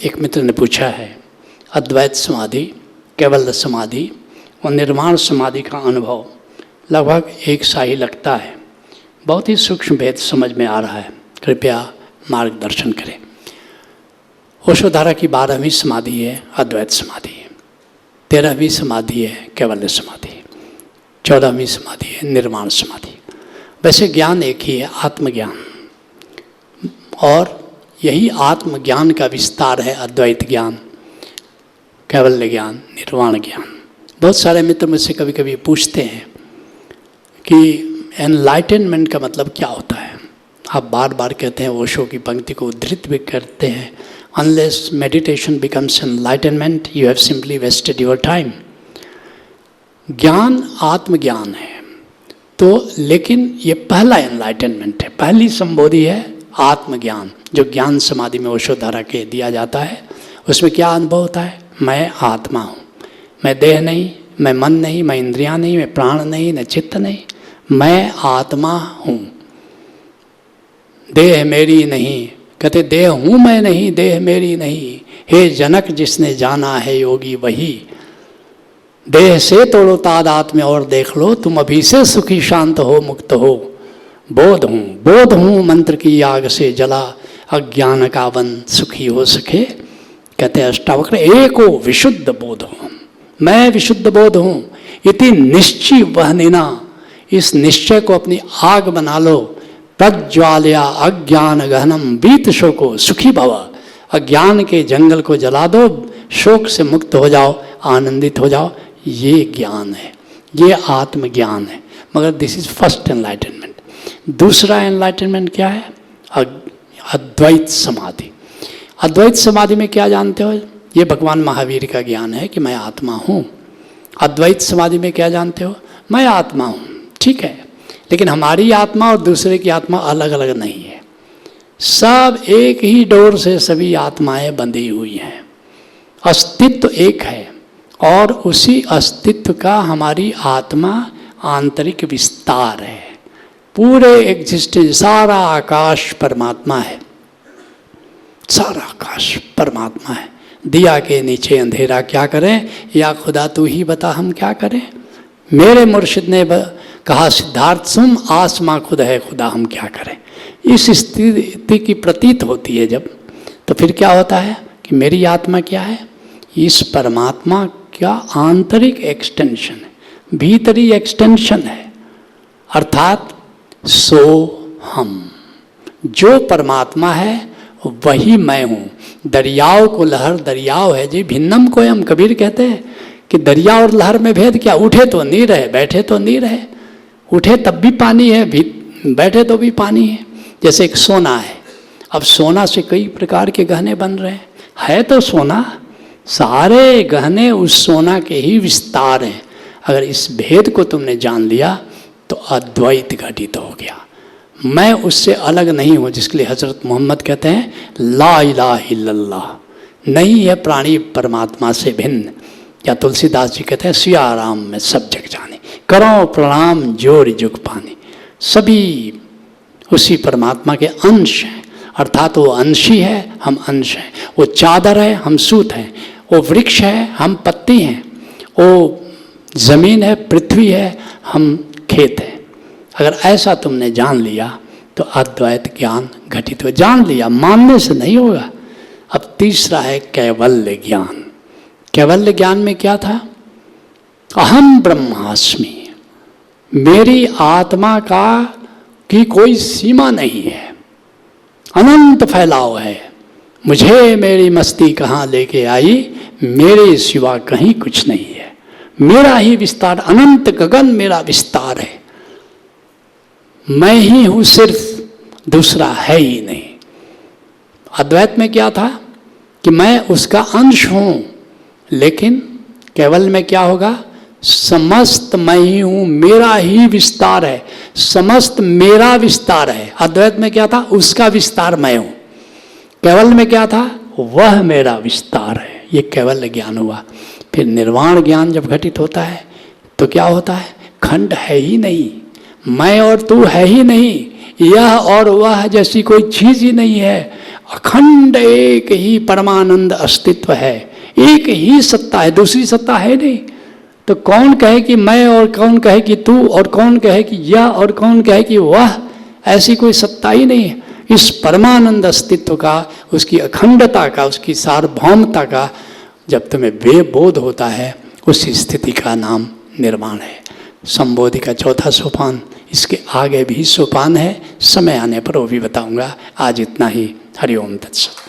एक मित्र ने पूछा है, अद्वैत समाधि, कैवल्य समाधि और निर्वाण समाधि का अनुभव लगभग एक सा ही लगता है, बहुत ही सूक्ष्म भेद समझ में आ रहा है, कृपया मार्गदर्शन करें। ओशोधारा की 12वीं समाधि है अद्वैत समाधि, 13वीं समाधि है कैवल्य समाधि, 14वीं समाधि है निर्वाण समाधि। वैसे ज्ञान एक ही है, आत्मज्ञान, और यही आत्मज्ञान का विस्तार है अद्वैत ज्ञान, कैवल्य ज्ञान, निर्वाण ज्ञान। बहुत सारे मित्र मुझसे कभी कभी पूछते हैं कि एनलाइटनमेंट का मतलब क्या होता है। आप बार बार कहते हैं, ओशो की पंक्ति को उद्धृत भी करते हैं, unless meditation becomes enlightenment you have simply wasted your time. ज्ञान आत्मज्ञान है तो, लेकिन ये पहला एनलाइटनमेंट है, पहली संबोधि है आत्मज्ञान, जो ज्ञान समाधि में ओशोधारा के दिया जाता है। उसमें क्या अनुभव होता है? मैं आत्मा हूँ, मैं देह नहीं, मैं मन नहीं, मैं इंद्रियां नहीं, मैं प्राण नहीं, मैं चित्त नहीं, मैं आत्मा हूँ। देह मेरी नहीं, कहते देह हूँ मैं नहीं, देह मेरी नहीं, हे जनक जिसने जाना है योगी वही। देह से तोड़ो तादात में और देख लो, तुम अभी से सुखी शांत हो मुक्त हो। बोध हूँ, बोध हूँ मंत्र की आग से जला, अज्ञान का वन सुखी हो सके। कहते अष्टावक्र, एको विशुद्ध बोध हूँ, मैं विशुद्ध बोध हूँ। इति निश्चय वहनिना, इस निश्चय को अपनी आग बना लो। प्रज्वालया अज्ञान गहनम बीत शोको सुखी भव, अज्ञान के जंगल को जला दो, शोक से मुक्त हो जाओ, आनंदित हो जाओ। ये ज्ञान है, ये आत्मज्ञान है। मगर दिस इज फर्स्ट एनलाइटनमेंट। दूसरा एनलाइटनमेंट क्या है? अद्वैत समाधि। अद्वैत समाधि में क्या जानते हो? ये भगवान महावीर का ज्ञान है कि मैं आत्मा हूँ। अद्वैत समाधि में क्या जानते हो? मैं आत्मा हूँ, ठीक है, लेकिन हमारी आत्मा और दूसरे की आत्मा अलग अलग नहीं है। सब एक ही डोर से सभी आत्माएं बंधी हुई हैं। अस्तित्व एक है और उसी अस्तित्व का हमारी आत्मा आंतरिक विस्तार है। पूरे एग्जिस्टेंस, सारा आकाश परमात्मा है, सारा आकाश परमात्मा है। दिया के नीचे अंधेरा क्या करें, या खुदा तू ही बता हम क्या करें। मेरे मुर्शिद ने कहा, सिद्धार्थ सुन, आसमां खुद है, खुदा हम क्या करें। इस स्थिति की प्रतीत होती है जब, तो फिर क्या होता है कि मेरी आत्मा क्या है? इस परमात्मा का आंतरिक एक्सटेंशन है, भीतरी एक्सटेंशन है। अर्थात सो हम, जो परमात्मा है वही मैं हूँ। दरियाओं को लहर दरियाओ है जी, भिन्नम को हम कबीर कहते हैं कि दरिया और लहर में भेद क्या? उठे तो नहीं रहे, बैठे तो नहीं रहे। उठे तब भी पानी है, बैठे तो भी पानी है। जैसे एक सोना है, अब सोना से कई प्रकार के गहने बन रहे हैं, है तो सोना, सारे गहने उस सोना के ही विस्तार हैं। अगर इस भेद को तुमने जान लिया तो अद्वैत घटित हो गया। मैं उससे अलग नहीं हूँ, जिसके लिए हजरत मोहम्मद कहते हैं ला इलाहा इल्लल्लाह, नहीं है प्राणी परमात्मा से भिन्न। या तुलसीदास जी कहते हैं सिया राम में सब जग जाने, करो प्रणाम जोर जुग पानी। सभी उसी परमात्मा के अंश हैं, अर्थात वो अंशी है, हम अंश हैं। वो चादर है, हम सूत हैं। वो वृक्ष है, हम पत्ती हैं। वो जमीन है, पृथ्वी है, हम खेत हैं। अगर ऐसा तुमने जान लिया तो अद्वैत ज्ञान घटित हो। जान लिया, मानने से नहीं होगा। अब तीसरा है कैवल्य ज्ञान। कैवल्य ज्ञान में क्या था? अहम ब्रह्मास्मि, मेरी आत्मा का की कोई सीमा नहीं है, अनंत फैलाव है। मुझे मेरी मस्ती कहाँ लेके आई, मेरे सिवा कहीं कुछ नहीं है। मेरा ही विस्तार, अनंत गगन मेरा विस्तार है। मैं ही हूँ सिर्फ, दूसरा है ही नहीं। अद्वैत में क्या था कि मैं उसका अंश हूँ, लेकिन केवल में क्या होगा? समस्त मैं ही हूँ, मेरा ही विस्तार है, समस्त मेरा विस्तार है। अद्वैत में क्या था? उसका विस्तार मैं हूँ। केवल में क्या था? वह मेरा विस्तार है। ये केवल ज्ञान हुआ। फिर निर्वाण ज्ञान जब घटित होता है तो क्या होता है? खंड है ही नहीं, मैं और तू है ही नहीं, यह और वह जैसी कोई चीज ही नहीं है। अखंड एक ही परमानंद अस्तित्व है, एक ही सत्ता है, दूसरी सत्ता है नहीं। तो कौन कहे कि मैं और कौन कहे कि तू और कौन कहे कि यह और कौन कहे कि वह, ऐसी कोई सत्ता ही नहीं है। इस परमानंद अस्तित्व का, उसकी अखंडता का, उसकी सार्वभौमता का जब तुम्हें बेबोध होता है, उस स्थिति का नाम निर्वाण है। संबोधि का चौथा सोपान, इसके आगे भी सोपान है, समय आने पर वो भी बताऊंगा। आज इतना ही। हरि ओम तत्सत।